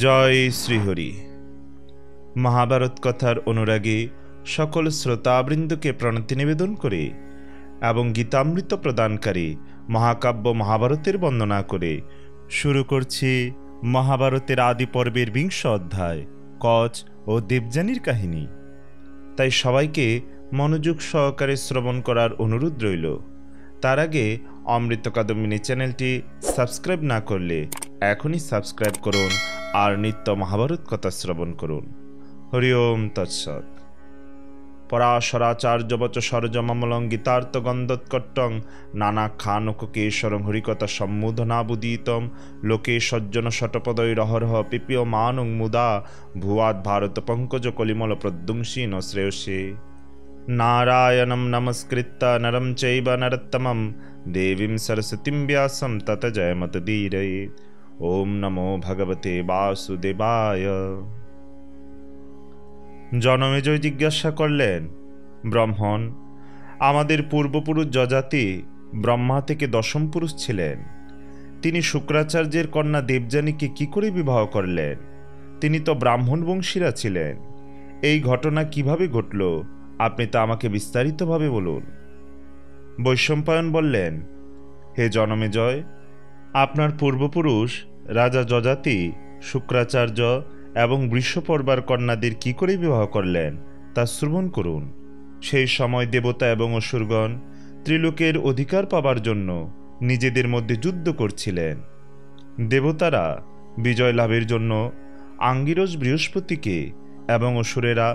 জয় শ্রীহরি। মহাভারত কথার অনুরাগী সকল শ্রোতাবৃন্দকে প্রণতি নিবেদন করে এবং গীতামৃত প্রদানকারী মহাকাব্য মহাভারতের বন্দনা করে শুরু করছি মহাভারতের আদি পর্বের ২০ অধ্যায় কচ ও দেবযানীর কাহিনী। তাই সবাইকে মনোযোগ সহকারে শ্রবণ করার অনুরোধ রইল। তার আগে অমৃত কাদম্বিনী চ্যানেলটি সাবস্ক্রাইব না করলে এখনই সাবস্ক্রাইব করুন আর নিত্য মহাভারত কথা শ্রবণ করুন। হরি ওম তৎসৎ। পরাশরাচার্য বচ সরজমমলং গীতার্থ গন্ধৎকট্টং নানা খানকেশ্বরং হরিকথা সম্মোধনাবুদিতম লোকে সজ্জন শটপদৈরহরহ পিপীয়মানং মুদা ভুয়াদ ভারত পঙ্কজ কলিমল প্রদ্যুংসীন শ্রেয়সে। নারায়ণং নমস্কৃত্য নরং চৈব নরোত্তমং দেবীং সরস্বতীং ব্যাসং তত জয়মুদীরয়েৎ। ওম নমো ভগবতে বাসুদেবায়। জনমেজয় জিজ্ঞাসা করলেন, ব্রাহ্মণ, আমাদের পূর্বপুরুষ যজাতি ব্রহ্মা থেকে দশম পুরুষ ছিলেন। তিনি শুক্রাচার্যের কন্যা দেবযানীকে কি করে বিবাহ করলেন? তিনি তো ব্রাহ্মণ বংশীরা ছিলেন। এই ঘটনা কিভাবে ঘটল আপনি তা আমাকে বিস্তারিতভাবে বলুন। বৈশম্পায়ন বললেন, হে জনমেজয়, আপনার পূর্বপুরুষ রাজা যজাতি শুক্রাচার্য এবং বৃষপর্বার কন্যাদের কি করে বিবাহ করলেন তা শ্রবণ করুন। সেই সময় দেবতা এবং অসুরগণ ত্রিলোকের অধিকার পাবার জন্য নিজেদের মধ্যে যুদ্ধ করছিলেন। দেবতারা বিজয় লাভের জন্য আঙ্গিরস বৃহস্পতিকে এবং অসুরেরা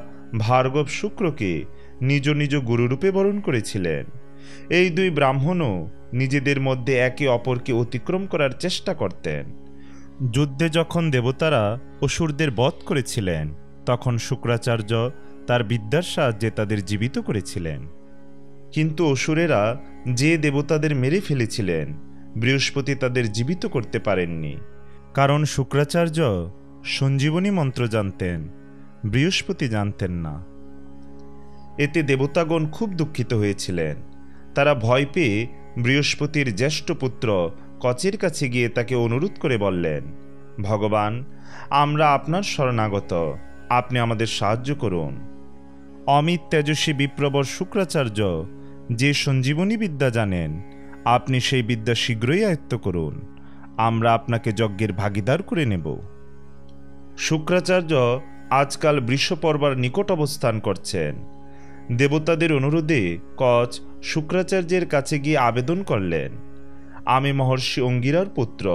ভার্গব শুক্রকে নিজ নিজ গুরুরূপে বরণ করেছিলেন। এই দুই ব্রাহ্মণও নিজেদের মধ্যে একে অপরকে অতিক্রম করার চেষ্টা করতেন। যুদ্ধে যখন দেবতারা অসুরদের বধ করেছিলেন তখন শুক্রাচার্য তার বিদ্যার সাহায্যে তাদের জীবিত করেছিলেন। কিন্তু অসুরেরা যে দেবতাদের মেরে ফেলেছিলেন বৃহস্পতি তাদের জীবিত করতে পারেননি, কারণ শুক্রাচার্য সঞ্জীবনী মন্ত্র জানতেন, বৃহস্পতি জানতেন না। এতে দেবতাগণ খুব দুঃখিত হয়েছিলেন। তারা ভয় পেয়ে বৃহস্পতির জ্যেষ্ঠ পুত্র কচের কাছে গিয়ে তাকে অনুরোধ করে বললেন, ভগবান, আমরা আপনার শরণাগত, আপনি আমাদের সাহায্য করুন। অমিত তেজস্বী বিপ্রবর শুক্রাচার্য যে সঞ্জীবনী বিদ্যা জানেন, আপনি সেই বিদ্যা শীঘ্রই আয়ত্ত করুন, আমরা আপনাকে যজ্ঞের ভাগীদার করে নেব। শুক্রাচার্য আজকাল বৃষপর্বার নিকট অবস্থান করছেন। দেবতাদের অনুরোধে কচ শুক্রাচার্যের কাছে গিয়ে আবেদন করলেন, আমি মহর্ষি অঙ্গিরার পুত্র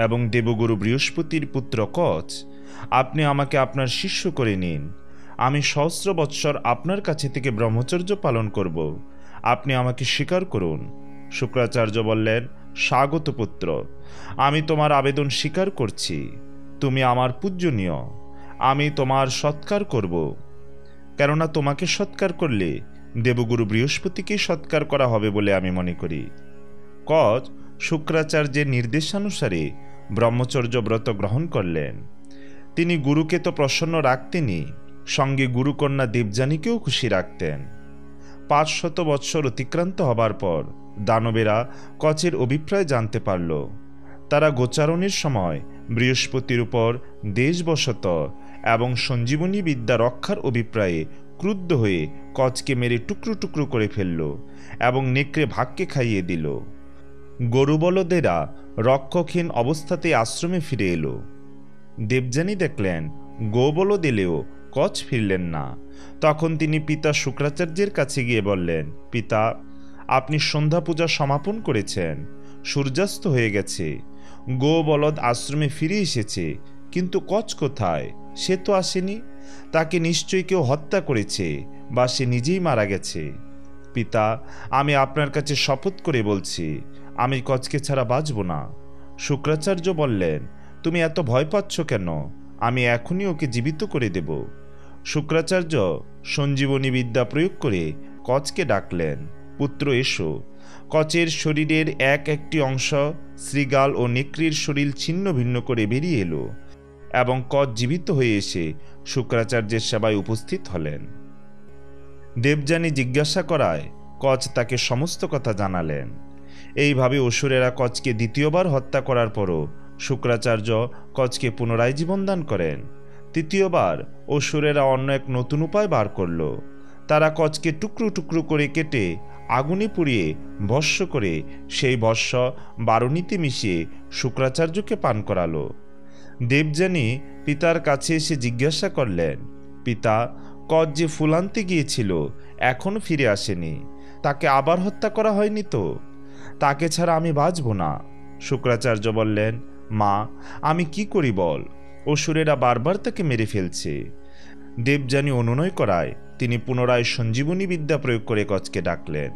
এবং দেবগুরু বৃহস্পতির পুত্র কচ, আপনি আমাকে আপনার শিষ্য করে নিন। আমি সহস্র বৎসর আপনার কাছে থেকে ব্রহ্মচর্য পালন করব, আপনি আমাকে স্বীকার করুন। শুক্রাচার্য বললেন, স্বাগত পুত্র, আমি তোমার আবেদন স্বীকার করছি। তুমি আমার পূজ্যনীয়, আমি তোমার সৎকার করব। কেননা তোমাকে সৎকার করলে দেবগুরু বৃহস্পতিকে সৎকার করা হবে বলে আমি মনে করি। কচ শুক্রাচার্যের নির্দেশানুসারে ব্রহ্মচর্য ব্রত গ্রহণ করলেন। তিনি গুরুকে তো প্রসন্ন রাখতেনই, সঙ্গে গুরুকন্যা দেবযানীকেও খুশি রাখতেন। ৫০০ বৎসর অতিক্রান্ত হবার পর দানবেরা কচের অভিপ্রায় জানতে পারল। তারা গোচারণের সময় বৃহস্পতির উপর দেশবশত এবং সঞ্জীবনী বিদ্যা রক্ষার অভিপ্রায়ে ক্রুদ্ধ হয়ে কচকে মেরে টুকরো টুকরো করে ফেলল এবং নেকড়ে ভাগকে খাইয়ে দিল। গরুবলদেরা রক্ষকহীন অবস্থাতে আশ্রমে ফিরে এলো। দেবযানী দেখলেন গোবলদ এলেও কচ ফিরলেন না। তখন তিনি পিতা শুক্রাচার্যের কাছে গিয়ে বললেন, পিতা, আপনি সন্ধ্যা পূজা সমাপন করেছেন, সূর্যাস্ত হয়ে গেছে, গোবলদ আশ্রমে ফিরে এসেছে, কিন্তু কচ কোথায়? সে তো আসেনি। তাকে নিশ্চয়ই কেউ হত্যা করেছে বা সে নিজেই মারা গেছে। পিতা, আমি আপনার কাছে শপথ করে বলছি, আমি কচকে ছাড়া বাঁচব না। শুক্রাচার্য বললেন, তুমি এত ভয় পাচ্ছ কেন? আমি এখনই ওকে জীবিত করে দেব। শুক্রাচার্য সঞ্জীবনী বিদ্যা প্রয়োগ করে কচকে ডাকলেন, পুত্র এসো। কচের শরীরের এক একটি অংশ শৃগাল ও নেকড়ের শরীর ছিন্ন ভিন্ন করে বেরিয়ে এলো এবং কচ জীবিত হয়ে এসে শুক্রাচার্যের সেবায় উপস্থিত হলেন। দেবযানী জিজ্ঞাসা করায় কচ তাকে সমস্ত কথা জানালেন। এইভাবে অসুরেরা কচকে দ্বিতীয়বার হত্যা করার পরও শুক্রাচার্য কচকে পুনরায় জীবনদান করেন। তৃতীয়বার অসুরেরা অন্য এক নতুন উপায় বার করল। তারা কচকে টুকরো টুকরো করে কেটে আগুনে পুড়িয়ে ভস্ম করে সেই ভস্ম বারুণীতে মিশিয়ে শুক্রাচার্যকে পান করালো। দেবযানী পিতার কাছে এসে জিজ্ঞাসা করলেন, পিতা, কচ যে ফুল আনতে গিয়েছিল এখনো ফিরে আসেনি, তাকে আবার হত্যা করা হয়নি তো? তাকে ছাড়া আমি বাঁচব না। শুক্রাচার্য বললেন, মা, আমি কি করি বল, অসুরেরা বারবার তাকে মেরে ফেলছে। দেবযানী অনুনয় করায় তিনি পুনরায় সঞ্জীবনী বিদ্যা প্রয়োগ করে কচকে ডাকলেন।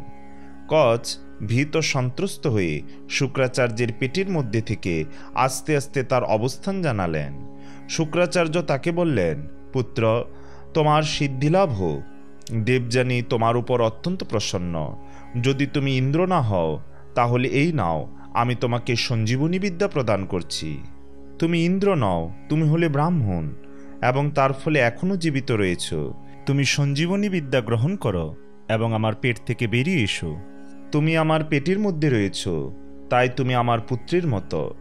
কচ ভীত সন্ত্রস্ত হয়ে শুক্রাচার্যের পেটের মধ্যে থেকে আস্তে আস্তে তার অবস্থান জানালেন। শুক্রাচার্য তাকে বললেন, পুত্র, তোমার সিদ্ধিলাভ হোক। দেবযানী তোমার উপর অত্যন্ত প্রসন্ন। যদি তুমি ইন্দ্র না হও তাহলে এই নাও, আমি তোমাকে সঞ্জীবনী বিদ্যা প্রদান করছি। তুমি ইন্দ্র নও, তুমি হলে ব্রাহ্মণ এবং তার ফলে এখনো জীবিত রয়েছ। তুমি সঞ্জীবনী বিদ্যা গ্রহণ করো এবং আমার পেট থেকে বেরিয়ে এসো। তুমি আমার পেটের মধ্যে রয়েছ, তাই তুমি আমার পুত্রের মতো।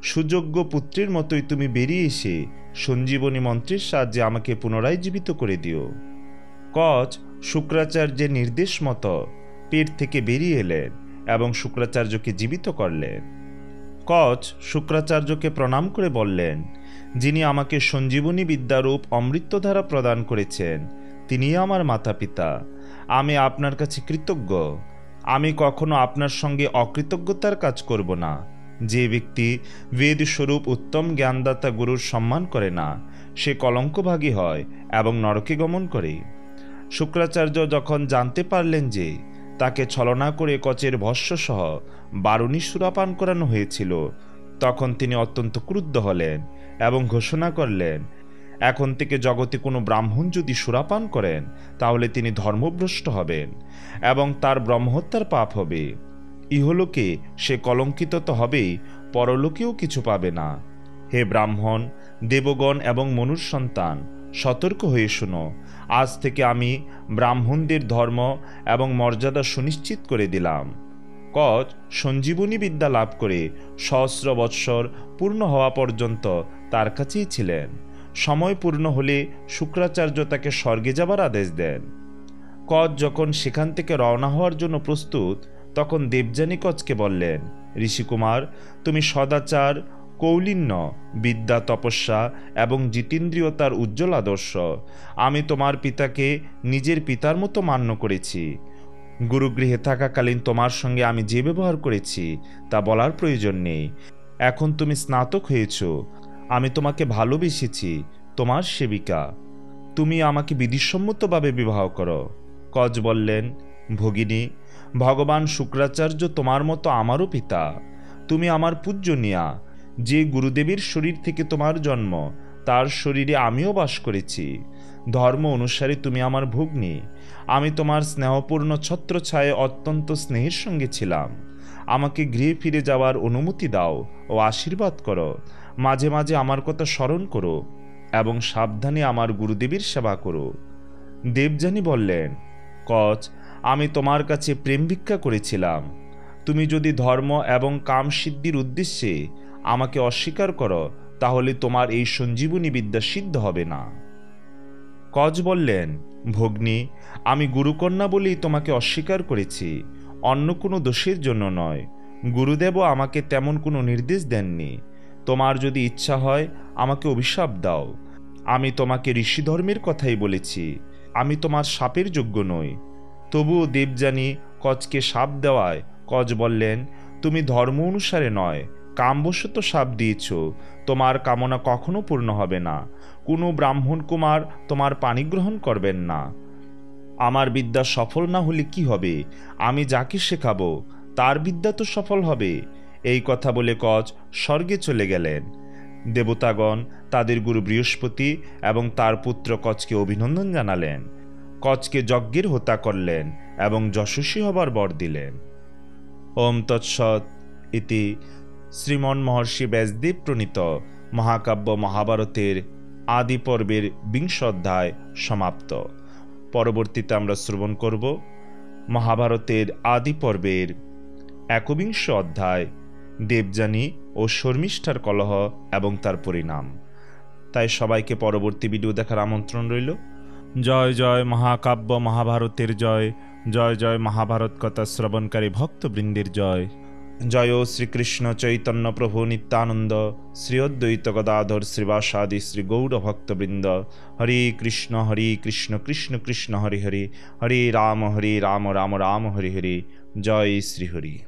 সুযোগ্য পুত্রের মতোই তুমি বেরিয়ে এসে সঞ্জীবনী মন্ত্রের সাহায্যে আমাকে পুনরায় জীবিত করে দিও। কচ শুক্রাচার্যের নির্দেশ মতো পেট থেকে বেরিয়ে এলেন এবং শুক্রাচার্যকে জীবিত করলেন। কচ শুক্রাচার্যকে প্রণাম করে বললেন, যিনি আমাকে সঞ্জীবনী বিদ্যারূপ অমৃতধারা প্রদান করেছেন তিনি আমার মাতা পিতা। আমি আপনার কাছে কৃতজ্ঞ। আমি কখনো আপনার সঙ্গে অকৃতজ্ঞতার কাজ করব না। যে ব্যক্তি বেদ স্বরূপ উত্তম জ্ঞানদাতা গুরুর সম্মান করে না, সে কলঙ্কভাগী হয় এবং নরকে গমন করে। শুক্রাচার্য যখন জানতে পারলেন যে তাকে ছলনা করে কচের ভস্মসহ বারুণী সুরাপান করানো হয়েছিল, তখন তিনি অত্যন্ত ক্রুদ্ধ হলেন এবং ঘোষণা করলেন, এখন থেকে জগতে কোনো ব্রাহ্মণ যদি সুরাপান করেন তাহলে তিনি ধর্মভ্রষ্ট হবেন এবং তার ব্রহ্মহত্যার পাপ হবে। ইহলোকে সে কলঙ্কিত তো হবেই, পরলোকেও কিছু পাবে না। হে ব্রাহ্মণ, দেবগণ এবং মনুর সন্তান, সতর্ক হয়ে শোনো। আজ থেকে আমি ব্রাহ্মণদের ধর্ম এবং মর্যাদা সুনিশ্চিত করে দিলাম। কচ সঞ্জীবনী বিদ্যা লাভ করে সহস্র বৎসর পূর্ণ হওয়া পর্যন্ত তার কাছেই ছিলেন। সময় পূর্ণ হলে শুক্রাচার্য তাকে স্বর্গে যাবার আদেশ দেন। কচ যখন সেখান থেকে রওনা হওয়ার জন্য প্রস্তুত, তখন দেবযানী কচকে বললেন, ঋষিকুমার, তুমি সদাচার, কৌলিন্য, বিদ্যা, তপস্যা এবং জিতেন্দ্রিয়তার উজ্জ্বল আদর্শ। আমি তোমার পিতাকে নিজের পিতার মতো মান্য করেছি। গুরুগৃহে থাকাকালীন তোমার সঙ্গে আমি যে ব্যবহার করেছি তা বলার প্রয়োজন নেই। এখন তুমি স্নাতক হয়েছ, আমি তোমাকে ভালোবেসেছি, তোমার সেবিকা। তুমি আমাকে বিধিসম্মতভাবে বিবাহ করো। কচ বললেন, ভগিনী, ভগবান শুক্রাচার্য তোমার মতো আমারও পিতা। তুমি আমার পূজ্যনিয়া। যে গুরুদেবের শরীর থেকে তোমার জন্ম, তার শরীরে আমিও বাস করেছি। ধর্ম অনুসারে তুমি আমার ভগ্নী। আমি তোমার স্নেহপূর্ণ ছত্রছায়ে অত্যন্ত স্নেহের সঙ্গে ছিলাম। আমাকে গৃহে ফিরে যাওয়ার অনুমতি দাও ও আশীর্বাদ করো। মাঝে মাঝে আমার কথা স্মরণ করো এবং সাবধানে আমার গুরুদেবের সেবা করো। দেবযানী বললেন, কচ, আমি তোমার কাছে প্রেম ভিক্ষা করেছিলাম। তুমি যদি ধর্ম এবং কাম সিদ্ধির উদ্দেশ্যে আমাকে অস্বীকার করো তাহলে তোমার এই সঞ্জীবনী বিদ্যা সিদ্ধ হবে না। কচ বললেন, ভগ্নী, আমি গুরুকন্যা বলেই তোমাকে অস্বীকার করেছি, অন্য কোনো দোষের জন্য নয়। গুরুদেবও আমাকে তেমন কোনো নির্দেশ দেননি। তোমার যদি ইচ্ছা হয় আমাকে অভিশাপ দাও। আমি তোমাকে ঋষিধর্মের কথাই বলেছি। আমি তোমার শাপের যোগ্য নই। তবুও দেবযানী কচকে শাপ দেওয়ায় কচ বললেন, তুমি ধর্ম অনুসারে নয়, কামবশত শাপ দিয়েছ। তোমার কামনা কখনো পূর্ণ হবে না। কোনো ব্রাহ্মণ কুমার তোমার পানি গ্রহণ করবেন না। আমার বিদ্যা সফল না হলে কি হবে? আমি যাকে শেখাবো তার বিদ্যা তো সফল হবে। এই কথা বলে কচ স্বর্গে চলে গেলেন। দেবতাগণ তাদের গুরু বৃহস্পতি এবং তার পুত্র কচকে অভিনন্দন জানালেন। কচকে যজ্ঞের হোতা করলেন এবং যশস্বী হবার বর দিলেন। ওম তৎসৎ ইতি শ্রীমন মহর্ষি ব্যাসদেব প্রণীত মহাকাব্য মহাভারতের আদি পর্বের 20 অধ্যায় সমাপ্ত। পরবর্তীতে আমরা শ্রবণ করব মহাভারতের আদি পর্বের 21 অধ্যায় দেবযানী ও শর্মিষ্ঠার কলহ এবং তার পরিণাম। তাই সবাইকে পরবর্তী ভিডিও দেখার আমন্ত্রণ রইল। জয় জয় মহাকাব্য মহাভারতের জয়, জয় জয় মহাভারত কথা শ্রবণকারী ভক্তবৃন্দের জয়। জয় শ্রীকৃষ্ণ চৈতন্য প্রভু নিত্যানন্দ, শ্রী অদ্বৈত গদাধর শ্রীবাসাদি শ্রী গৌর ভক্তবৃন্দ। হরে কৃষ্ণ কৃষ্ণ কৃষ্ণ হরি হরি, হরে রাম রাম রাম হরি হরি। জয় শ্রীহরি।